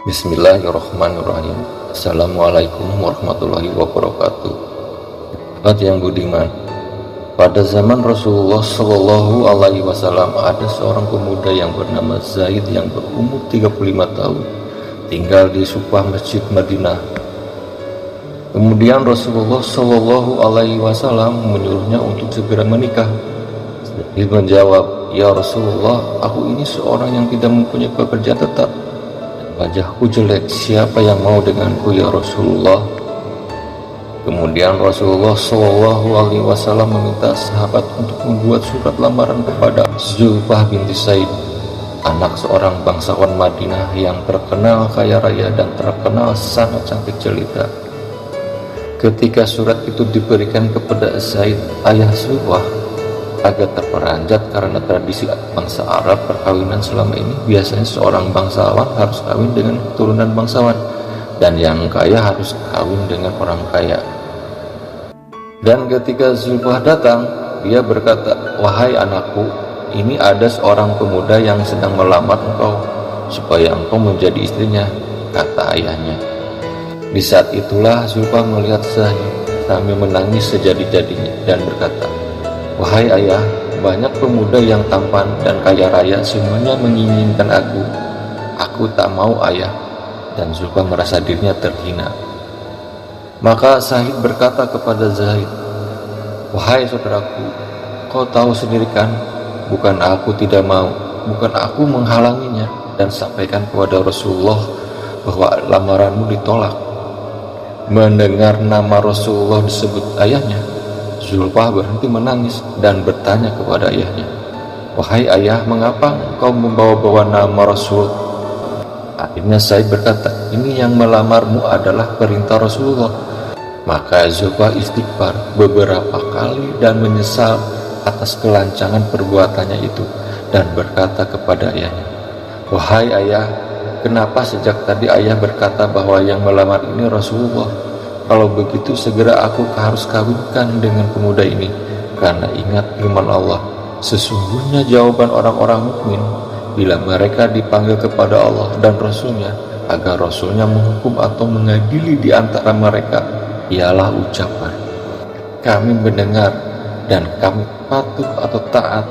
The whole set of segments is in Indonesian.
Bismillahirrahmanirrahim. Assalamualaikum warahmatullahi wabarakatuh. Sahabat yang budiman, pada zaman Rasulullah Shallallahu Alaihi Wasallam ada seorang pemuda yang bernama Zaid yang berumur 35 tahun, tinggal di sebuah masjid Madinah. Kemudian Rasulullah Shallallahu Alaihi Wasallam menyuruhnya untuk segera menikah. Zaid menjawab, "Ya Rasulullah, aku ini seorang yang tidak mempunyai pekerjaan tetap. Wajahku jelek, siapa yang mau denganku ya Rasulullah?" Kemudian Rasulullah Shallallahu Alaihi Wasallam meminta sahabat untuk membuat surat lamaran kepada Zulfah binti Said, anak seorang bangsawan Madinah yang terkenal kaya raya dan terkenal sangat cantik jelita. Ketika surat itu diberikan kepada Zaid, ayah Zulfah, agak terperanjat karena tradisi bangsa Arab perkawinan selama ini biasanya seorang bangsawan harus kawin dengan keturunan bangsawan dan yang kaya harus kawin dengan orang kaya. Dan ketika Zulfah datang, dia berkata, "Wahai anakku, ini ada seorang pemuda yang sedang melamar engkau supaya engkau menjadi istrinya," kata ayahnya. Di saat itulah Zulfah melihat Zaid sambil menangis sejadi-jadinya dan berkata, "Wahai ayah, banyak pemuda yang tampan dan kaya raya semuanya menginginkan aku. Aku tak mau ayah." Dan Zulfah merasa dirinya terhina. Maka Zaid berkata kepada Zaid, "Wahai saudaraku, kau tahu sendiri kan, bukan aku tidak mau, bukan aku menghalanginya, dan sampaikan kepada Rasulullah bahwa lamaranmu ditolak." Mendengar nama Rasulullah disebut ayahnya, Zulfah berhenti menangis dan bertanya kepada ayahnya, "Wahai ayah, mengapa engkau membawa-bawa nama Rasul?" Akhirnya Zaid berkata, "Ini yang melamarmu adalah perintah Rasulullah." Maka Zulfah istighfar beberapa kali dan menyesal atas kelancangan perbuatannya itu dan berkata kepada ayahnya, "Wahai ayah, kenapa sejak tadi ayah berkata bahwa yang melamar ini Rasulullah? Kalau begitu segera aku harus kawinkan dengan pemuda ini, karena ingat firman Allah, sesungguhnya jawaban orang-orang mukmin bila mereka dipanggil kepada Allah dan Rasulnya agar Rasulnya menghukum atau mengadili di antara mereka, ialah ucapan, 'Kami mendengar dan kami patuh atau taat,'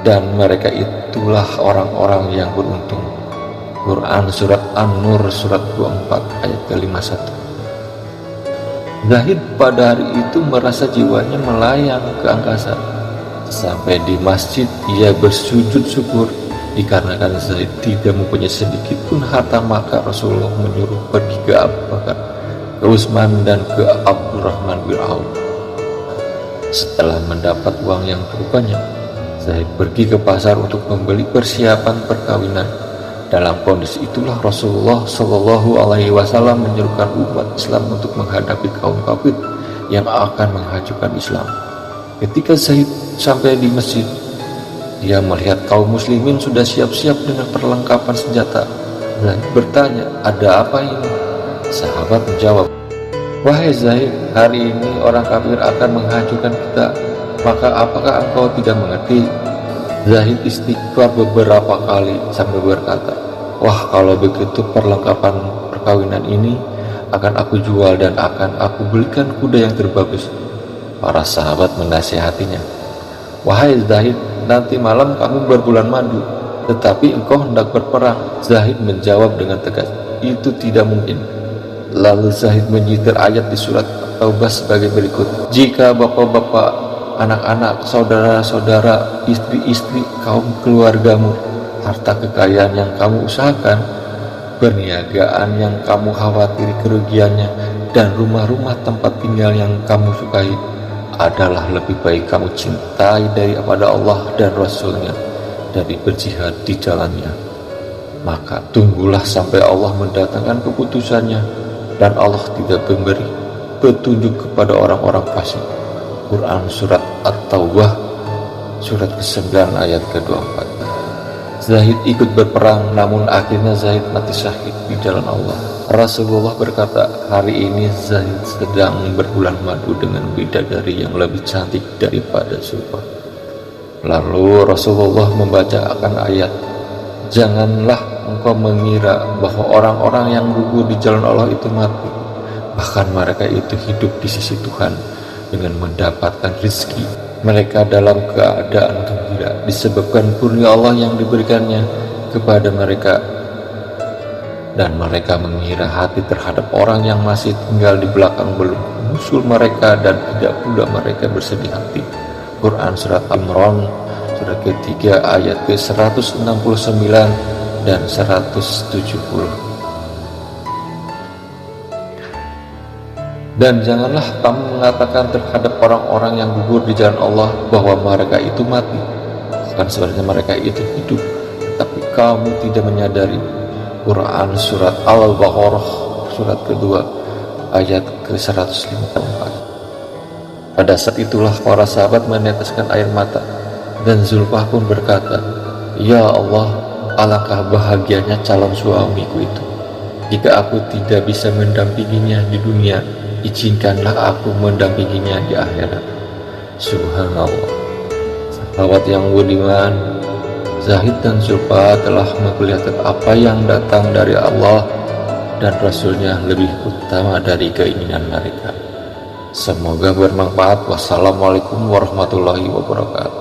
dan mereka itulah orang-orang yang beruntung." Quran Surat An-Nur Surat 24 ayat ke-51. Zaid pada hari itu merasa jiwanya melayang ke angkasa. Sampai di masjid ia bersujud syukur dikarenakan Zaid tidak mempunyai sedikit pun harta. Maka Rasulullah menyuruh pergi ke Abu Bakar, ke Utsman, dan ke Abdurrahman bin Auf. Setelah mendapat uang yang cukup banyak, Zaid pergi ke pasar untuk membeli persiapan perkawinan. Dalam kondisi itulah Rasulullah Shallallahu Alaihi Wasallam menyerukan umat Islam untuk menghadapi kaum kafir yang akan menghancurkan Islam. Ketika Zaid sampai di masjid, dia melihat kaum muslimin sudah siap-siap dengan perlengkapan senjata. Zaid bertanya, "Ada apa ini?" Sahabat menjawab, "Wahai Zaid, hari ini orang kafir akan menghancurkan kita. Maka apakah engkau tidak mengerti?" Zaid istighfar beberapa kali sambil berkata, "Wah, kalau begitu perlengkapan perkawinan ini akan aku jual dan akan aku belikan kuda yang terbagus." Para sahabat menasihatinya, "Wahai Zaid, nanti malam kamu berbulan madu, tetapi engkau hendak berperang." Zaid menjawab dengan tegas, "Itu tidak mungkin." Lalu Zaid menyitir ayat di surat Taubah sebagai berikut, "Jika bapak-bapak, anak-anak, saudara-saudara, istri-istri, kaum keluargamu, harta kekayaan yang kamu usahakan, perniagaan yang kamu khawatiri kerugiannya, dan rumah-rumah tempat tinggal yang kamu sukai adalah lebih baik kamu cintai daripada Allah dan Rasulnya dari berjihad di jalannya, maka tunggulah sampai Allah mendatangkan keputusannya, dan Allah tidak memberi petunjuk kepada orang-orang fasik." Quran Surat At-Taubah Surat ke-9 ayat ke-24. Zahid ikut berperang, namun akhirnya Zahid mati syahid di jalan Allah. Rasulullah berkata, hari ini Zahid sedang berbulan madu dengan bidadari yang lebih cantik daripada Zulfa. Lalu Rasulullah membacakan ayat, janganlah engkau mengira bahwa orang-orang yang gugur di jalan Allah itu mati, bahkan mereka itu hidup di sisi Tuhan dengan mendapatkan rezeki mereka dalam keadaan gembira disebabkan kurnia Allah yang diberikannya kepada mereka. Dan mereka mengira hati terhadap orang yang masih tinggal di belakang belum menyusul mereka, dan tidak pula mereka bersedih hati. Quran Surat Al-Imran Surat ketiga ayat ke-169 dan 170. Dan janganlah kamu mengatakan terhadap orang-orang yang gugur di jalan Allah bahwa mereka itu mati, kan sebenarnya mereka itu hidup, tetapi kamu tidak menyadari. Quran Surat Al-Baqarah Surat kedua ayat ke-154. Pada saat itulah para sahabat meneteskan air mata, dan Zulfah pun berkata, ya Allah, alangkah bahagianya calon suamiku itu. Jika aku tidak bisa mendampinginya di dunia, izinkanlah aku mendampinginya di akhirat. Subhanallah. Sahabat yang budiman, Zahid dan Zulfa telah memperlihatkan apa yang datang dari Allah dan Rasulnya lebih utama dari keinginan mereka. Semoga bermanfaat. Wassalamualaikum warahmatullahi wabarakatuh.